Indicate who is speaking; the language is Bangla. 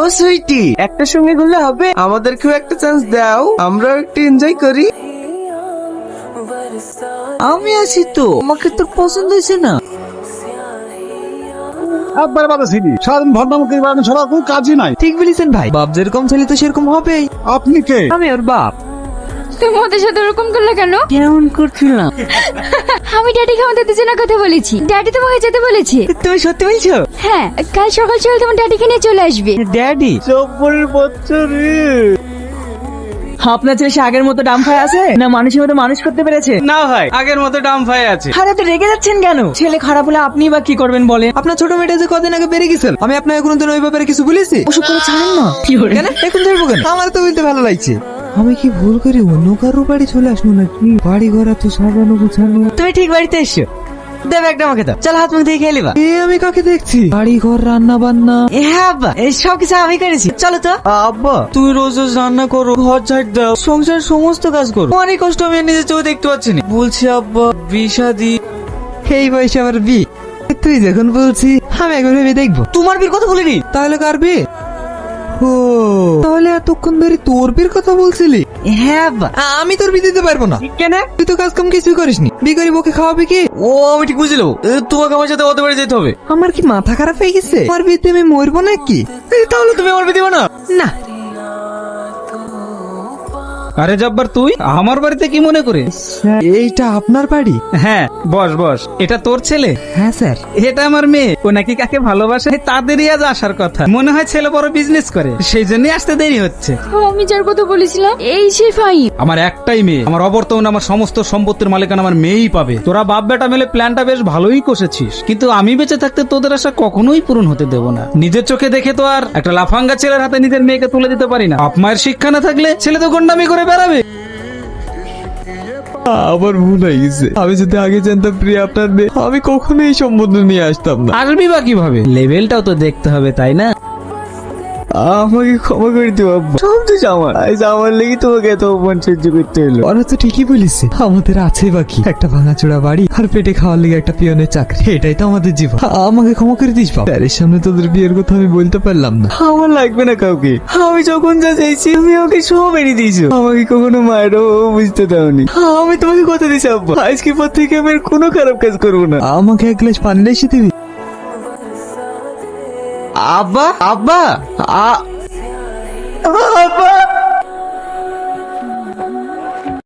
Speaker 1: ও সুইটি, একটা সঙ্গে ঘুরলে হবে? আমাদেরকেও একটা চান্স দাও, আমরাও একটু এনজয় করি।
Speaker 2: আমি আছি তো, আমাকে তোর পছন্দ হয়েছে না?
Speaker 3: একবারে বাধা ছিলি, সারাদিন ভণ্ডামুখী ছাড়া কোনো কাজই নাই।
Speaker 2: ঠিক বলেছেন ভাই, বাপ যেরকম ছেলে তো সেরকম হবেই।
Speaker 3: আপনি কে?
Speaker 2: আমি ওর বাপ।
Speaker 4: তুমি ওদের সাথে ওরকম করলে কেন?
Speaker 2: কেমন করছিলাম?
Speaker 4: আমি ড্যাডিকে আমাদের দুজনের কথা বলেছি, ড্যাডি তোমাকে যেতে বলেছে।
Speaker 2: তুমি সত্যি বলছো?
Speaker 4: হ্যাঁ, কাল সকাল সকাল তোমার ড্যাডিকে নিয়ে চলে আসবে।
Speaker 2: ড্যাডি?
Speaker 1: চব্বরের বছরে
Speaker 2: আপনার ছেলে সে আগের মতো ডাম্ফায় আছে না মানুষের মতো মানুষ করতে পেরেছে?
Speaker 1: না ভাই, আগের মতো ডাম ভাই আছে।
Speaker 2: আরে তো রেগে যাচ্ছেন কেন? ছেলে খারাপ হলে আপনি বা কি করবেন বলেন? আপনার ছোট মেয়েটা যে কদিন আগে বেড়ে গেছেন, আমি আপনাকে কোনোদিন ওই ব্যাপারে কিছু বলেছি? ওসব করে ছাড়েন না। কেন এখন ধরবো কেন? আমার তো বলতে ভালো লাগছে।
Speaker 5: আমি কি ভুল করি অন্য কারো বাড়ি চলে আসবো নাকি? বাড়ি ঘর তো সাজানো গুছানো।
Speaker 2: তুমি ঠিক বাড়িতে এসছো, দেবে একটা আমাকে দাও। চল হাত মুখ দিয়ে খেয়ে নিবা।
Speaker 5: এ আমি কাকে দেখছি? বাড়ি ঘর রান্না বান্না।
Speaker 2: হ্যাঁ আব্বা, এই সব কিছু আমি করেছি। চলো তো।
Speaker 5: আব্বা তুমি রোজ রোজ রান্না করো, ঘর ঝাড় দাও, সংসার সমস্ত কাজ করো, অনেক কষ্ট আমি নিজে চোখে দেখতে পাচ্ছি না। বলছি আব্বা বিষাদি এই বয়সে আমার বি, তুই যখন বলছি আমি একবার ভেবে দেখবো।
Speaker 2: তোমার বিয়ের কথা বলিনি।
Speaker 5: তাহলে কার বিয়ে? ও তাহলে এতক্ষণ ধরে তোর বিয়ের কথা বলছিলি?
Speaker 2: হ্যাঁ আব্বা।
Speaker 5: আমি তোর বিয়ে দিতে পারবো না।
Speaker 2: কেন?
Speaker 5: তুই তো কাজ কাম কিছুই করিসনি, বিয়ে করে বকে খাওয়াবে কি?
Speaker 1: ও আমি ঠিক বুঝলো, তোমাকে আমার সাথে ওদের বাড়ি যেতে হবে।
Speaker 5: আমার কি মাথা খারাপ হয়ে গেছে? আমার বিয়েতে আমি মরবো নাকি?
Speaker 1: তাহলে তুমি আমার বিয়ে দিবে না?
Speaker 5: না।
Speaker 1: আরে জব্বার, তুই আমার বাড়িতে কি মনে করে?
Speaker 5: এইটা আপনার বাড়ি?
Speaker 1: হ্যাঁ, বস বস। এটা তোর ছেলে?
Speaker 5: হ্যাঁ স্যার।
Speaker 1: এটা আমার মেয়ে। ও নাকি কাকে ভালোবাসে, তাদেরই আজ আসার কথা। মনে হয় ছেলে বড় বিজনেস করে, সেই জন্যই আসতে দেরি হচ্ছে।
Speaker 4: আমি যার কথা বলেছিলাম এই সে ফাইন।
Speaker 1: আমার একটাই মেয়ে, আমার অবর্তমানে আমার সমস্ত সম্পত্তির মালিকানা আমার মেয়েই পাবে। তোরা বাপ বেটা মিলে প্ল্যানটা বেশ ভালোই কষেছিস, কিন্তু আমি বেঁচে থাকতে তোদের আশা কখনোই পূরণ হতে দেব না। নিজের চোখে দেখে তো আর একটা লাফাঙ্গা ছেলের হাতে নিজের মেয়েকে তুলে দিতে পারি না। বাপ মায়ের শিক্ষা না থাকলে ছেলে তো গন্ডামি করে বেড়াবে।
Speaker 5: আবার ভুল হয়ে গেছে। আমি যদি আগে জানতাম প্রিয়া আপনার মেয়ে, আমি কখনো এই সম্বন্ধ নিয়ে আসতাম না।
Speaker 1: আসবি বা কিভাবে? লেভেলটাও তো দেখতে হবে, তাই না?
Speaker 5: আমাকে ক্ষমা করে দিও আব্বা, সব দোষ আমার। আজ আমার লেগে তোমাকে এত অপমান সহ্য করতে হলো। ওরা তো ঠিকই বলেছে, আমাদের আছে বাকি একটা ভাঙাচোরা বাড়ি আর পেটে খাওয়ার লেগে একটা পিয়নের চাকরি, এটাই তো আমাদের জীবন। আমাকে ক্ষমা করে দিস বাবা, স্যারের সামনে তোদের বিয়ের কথা আমি বলতে পারলাম না। আমার লাগবে না কাউকে, আমি যখন যা চাইছি তুমি আমাকে সব এনে দিয়েছো। আমাকে কখনো মায়েরও বুঝতে দাওনি। আমি তোমাকে কথা দিচ্ছি আব্বা, আজকের পর থেকে আমি আর কোনো খারাপ কাজ করবো না। আমাকে এক গ্লাস পানি এসে দিবি? আব্বা আব্বা আব্বা